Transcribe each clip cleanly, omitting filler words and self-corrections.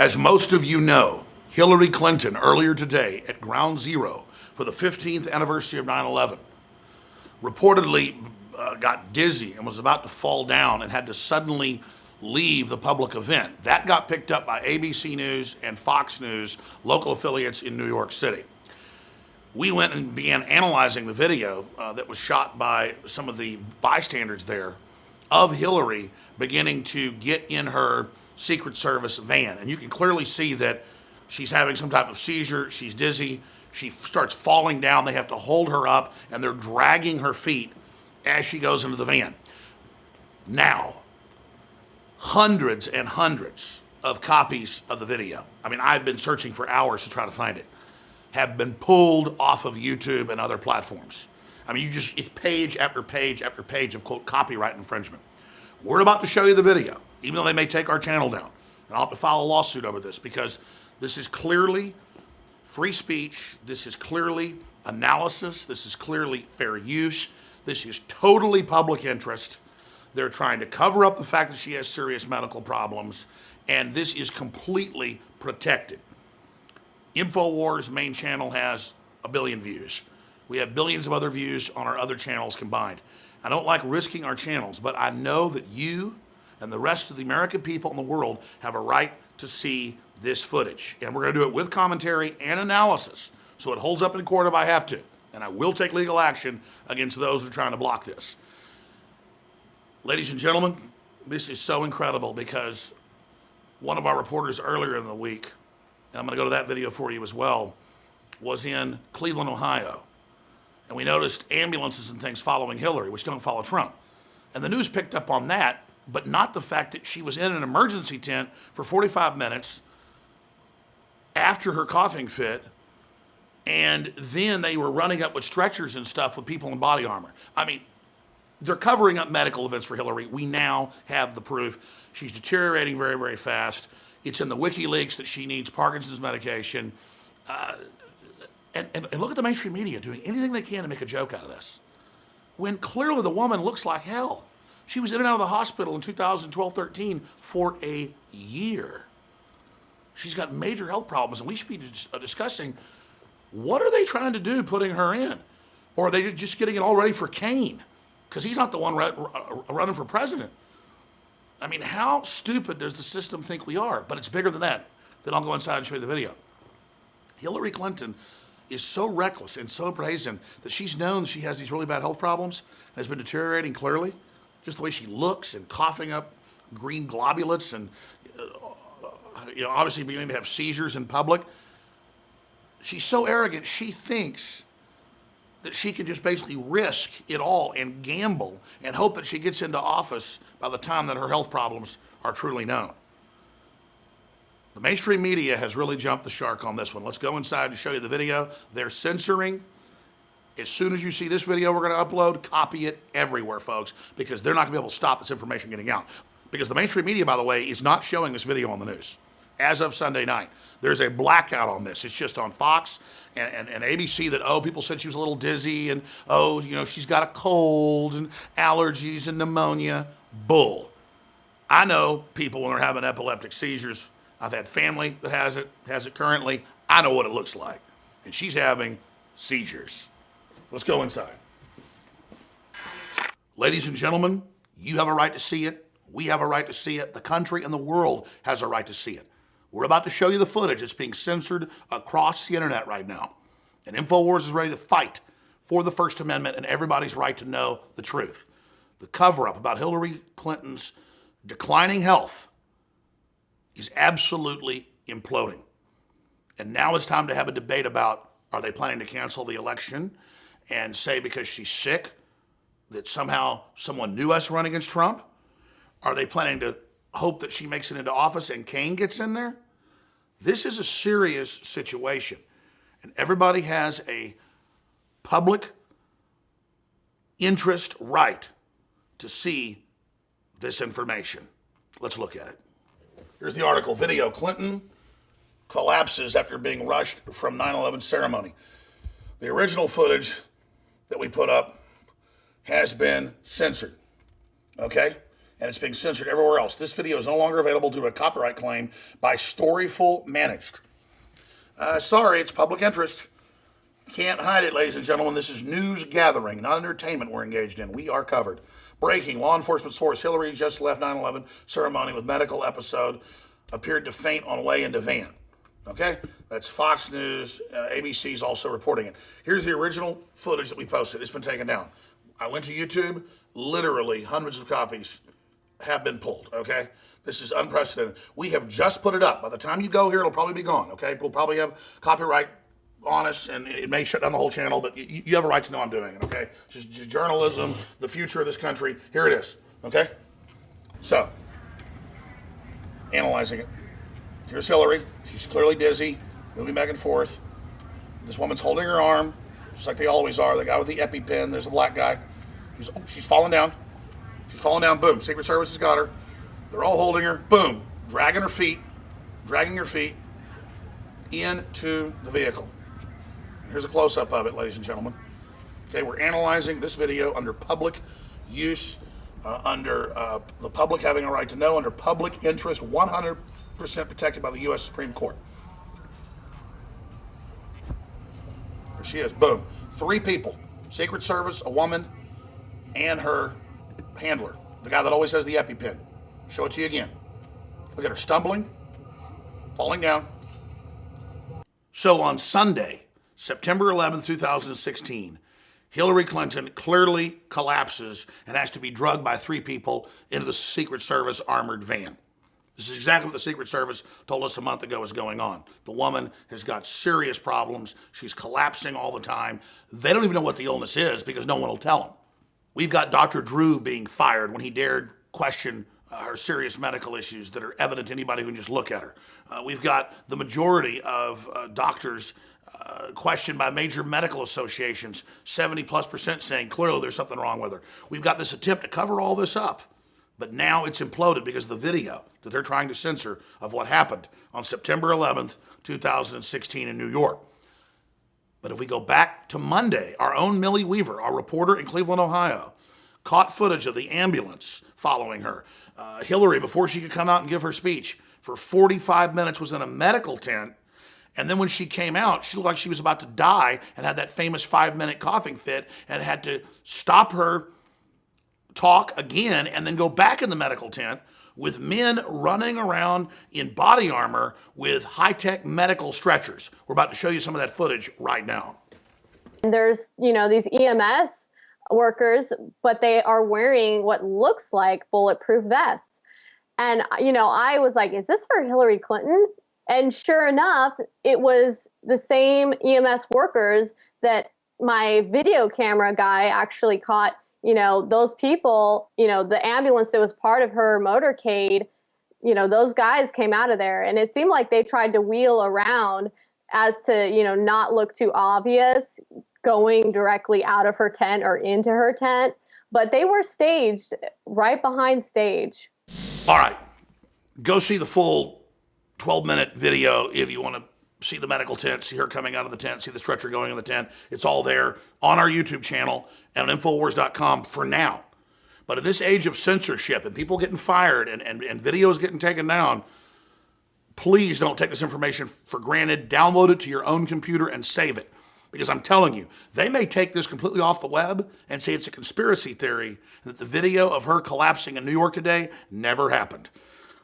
As most of you know, Hillary Clinton earlier today at Ground Zero for the 15th anniversary of 9/11 reportedly got dizzy and was about to fall down and had to suddenly leave the public event. That got picked up by ABC News and Fox News, local affiliates in New York City. We went and began analyzing the video that was shot by some of the bystanders there of Hillary beginning to get in her Secret Service van. And you can clearly see that she's having some type of seizure, she's dizzy, she starts falling down, they have to hold her up, and they're dragging her feet as she goes into the van. Now, hundreds and hundreds of copies of the video, I mean, I've been searching for hours to try to find it, have been pulled off of YouTube and other platforms. I mean, it's page after page after page of, quote, copyright infringement. We're about to show you the video, even though they may take our channel down. And I'll have to file a lawsuit over this because this is clearly free speech. This is clearly analysis. This is clearly fair use. This is totally public interest. They're trying to cover up the fact that she has serious medical problems, and this is completely protected. Infowars main channel has 1 billion views. We have billions of other views on our other channels combined. I don't like risking our channels, but I know that you and the rest of the American people in the world have a right to see this footage. And we're going to do it with commentary and analysis, so it holds up in court if I have to. And I will take legal action against those who are trying to block this. Ladies and gentlemen, this is so incredible because one of our reporters earlier in the week, and I'm going to go to that video for you as well, was in Cleveland, Ohio. And we noticed ambulances and things following Hillary, which don't follow Trump. And the news picked up on that, but not the fact that she was in an emergency tent for 45 minutes after her coughing fit, and then they were running up with stretchers and stuff with people in body armor. I mean, they're covering up medical events for Hillary. We now have the proof. She's deteriorating very, very fast. It's in the WikiLeaks that she needs Parkinson's medication. And look at the mainstream media doing anything they can to make a joke out of this, when clearly the woman looks like hell. She was in and out of the hospital in 2012-13 for a year. She's got major health problems, and we should be discussing what are they trying to do putting her in? Or are they just getting it all ready for Kane? Because he's not the one running for president. I mean, how stupid does the system think we are? But it's bigger than that. Then I'll go inside and show you the video. Hillary Clinton is so reckless and so brazen that she's known she has these really bad health problems and has been deteriorating clearly. Just the way she looks and coughing up green globulates and obviously beginning to have seizures in public. She's so arrogant, she thinks that she can just basically risk it all and gamble and hope that she gets into office by the time that her health problems are truly known. The mainstream media has really jumped the shark on this one. Let's go inside to show you the video. They're censoring. As soon as you see this video we're going to upload, copy it everywhere, folks, because they're not going to be able to stop this information getting out. Because the mainstream media, by the way, is not showing this video on the news as of Sunday night. There's a blackout on this. It's just on Fox and ABC that, people said she was a little dizzy and, she's got a cold and allergies and pneumonia. Bull. I know people when they're having epileptic seizures. I've had family that has it currently. I know what it looks like. And she's having seizures. Let's go inside. Ladies and gentlemen, you have a right to see it. We have a right to see it. The country and the world has a right to see it. We're about to show you the footage. It's being censored across the internet right now. And InfoWars is ready to fight for the First Amendment and everybody's right to know the truth. The cover-up about Hillary Clinton's declining health is absolutely imploding. And now it's time to have a debate about, are they planning to cancel the election and say because she's sick that somehow someone knew us run against Trump? Are they planning to hope that she makes it into office and Kane gets in there? This is a serious situation. And everybody has a public interest right to see this information. Let's look at it. Here's the article. Video: Clinton collapses after being rushed from 9/11 ceremony. The original footage that we put up has been censored. Okay? and it's being censored everywhere else. This video is no longer available due to a copyright claim by Storyful Managed. Sorry, it's public interest. Can't hide it, ladies and gentlemen. This is news gathering, not entertainment we're engaged in. We are covered. Breaking, law enforcement source, Hillary just left 9/11 ceremony with medical episode, appeared to faint on way into van. Okay? That's Fox News. ABC's also reporting it. Here's the original footage that we posted. It's been taken down. I went to YouTube. Literally hundreds of copies have been pulled, okay? This is unprecedented. We have just put it up. By the time you go here, it'll probably be gone, okay? We'll probably have copyright on us, and it may shut down the whole channel, but you have a right to know I'm doing it, okay? Just journalism, the future of this country. Here it is, okay? So, analyzing it. Here's Hillary. She's clearly dizzy, moving back and forth. This woman's holding her arm, just like they always are. The guy with the EpiPen, there's the black guy. She's falling down. She's falling down, boom. Secret Service has got her. They're all holding her, boom. Dragging her feet into the vehicle. Here's a close-up of it, ladies and gentlemen. Okay, we're analyzing this video under public use, under the public having a right to know, under public interest, 100% protected by the U.S. Supreme Court. There she is, boom. 3 people, Secret Service, a woman, and her handler, the guy that always has the EpiPen. Show it to you again. Look at her stumbling, falling down. So on Sunday, September 11th, 2016, Hillary Clinton clearly collapses and has to be drugged by 3 people into the Secret Service armored van. This is exactly what the Secret Service told us a month ago is going on. The woman has got serious problems. She's collapsing all the time. They don't even know what the illness is because no one will tell them. We've got Dr. Drew being fired when he dared question her serious medical issues that are evident to anybody who can just look at her. We've got the majority of doctors questioned by major medical associations, 70+% saying clearly there's something wrong with her. We've got this attempt to cover all this up, but now it's imploded because of the video that they're trying to censor of what happened on September 11th, 2016 in New York. But if we go back to Monday, our own Millie Weaver, our reporter in Cleveland, Ohio, caught footage of the ambulance following her. Hillary, before she could come out and give her speech, for 45 minutes was in a medical tent. And then when she came out, she looked like she was about to die and had that famous 5-minute coughing fit and had to stop her talk again and then go back in the medical tent with men running around in body armor with high-tech medical stretchers. We're about to show you some of that footage right now. There's, these EMS workers, but they are wearing what looks like bulletproof vests. And, I was like, is this for Hillary Clinton? And sure enough, it was the same EMS workers that my video camera guy actually caught. Those people, the ambulance that was part of her motorcade, those guys came out of there. And it seemed like they tried to wheel around as to, not look too obvious going directly out of her tent or into her tent. But they were staged right behind stage. All right. Go see the full 12-minute video if you want to see the medical tent, see her coming out of the tent, see the stretcher going in the tent. It's all there on our YouTube channel and on infowars.com for now. But in this age of censorship and people getting fired and videos getting taken down, please don't take this information for granted. Download it to your own computer and save it. Because I'm telling you, they may take this completely off the web and say it's a conspiracy theory that the video of her collapsing in New York today never happened.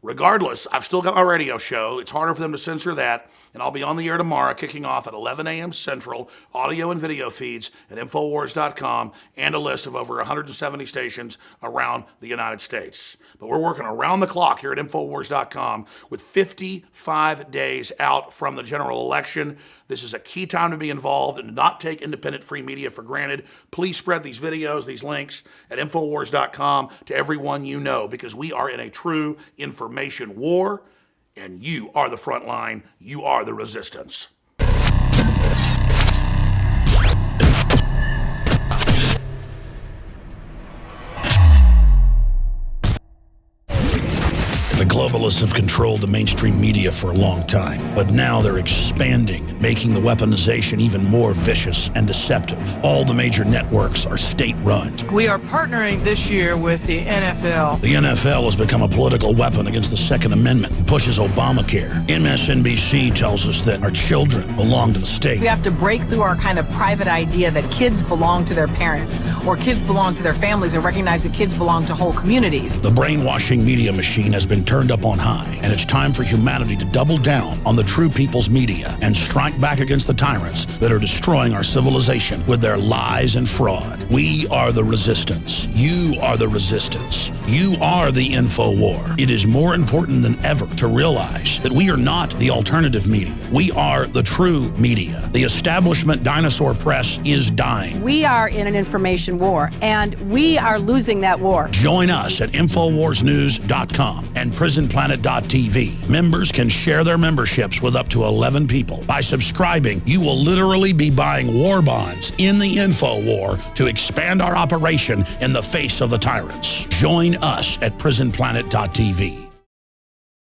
Regardless, I've still got my radio show. It's harder for them to censor that, and I'll be on the air tomorrow, kicking off at 11 a.m. Central, audio and video feeds at infowars.com, and a list of over 170 stations around the United States. But we're working around the clock here at infowars.com with 55 days out from the general election. This is a key time to be involved and not take independent free media for granted. Please spread these videos, these links at infowars.com to everyone you know, because we are in a true information war, and you are the front line. You are the resistance. The global globalists have controlled the mainstream media for a long time, but now they're expanding, making the weaponization even more vicious and deceptive. All the major networks are state-run. We are partnering this year with the NFL. The NFL has become a political weapon against the Second Amendment and pushes Obamacare. MSNBC tells us that our children belong to the state. We have to break through our kind of private idea that kids belong to their parents or kids belong to their families and recognize that kids belong to whole communities. The brainwashing media machine has been turned up on high, and it's time for humanity to double down on the true people's media and strike back against the tyrants that are destroying our civilization with their lies and fraud. We are the resistance. You are the resistance. You are the InfoWar. It is more important than ever to realize that we are not the alternative media. We are the true media. The establishment dinosaur press is dying. We are in an information war, and we are losing that war. Join us at infowarsnews.com and prisonplanet.tv. Members can share their memberships with up to 11 people. By subscribing, you will literally be buying war bonds in the info war to expand our operation in the face of the tyrants. Join us at prisonplanet.tv.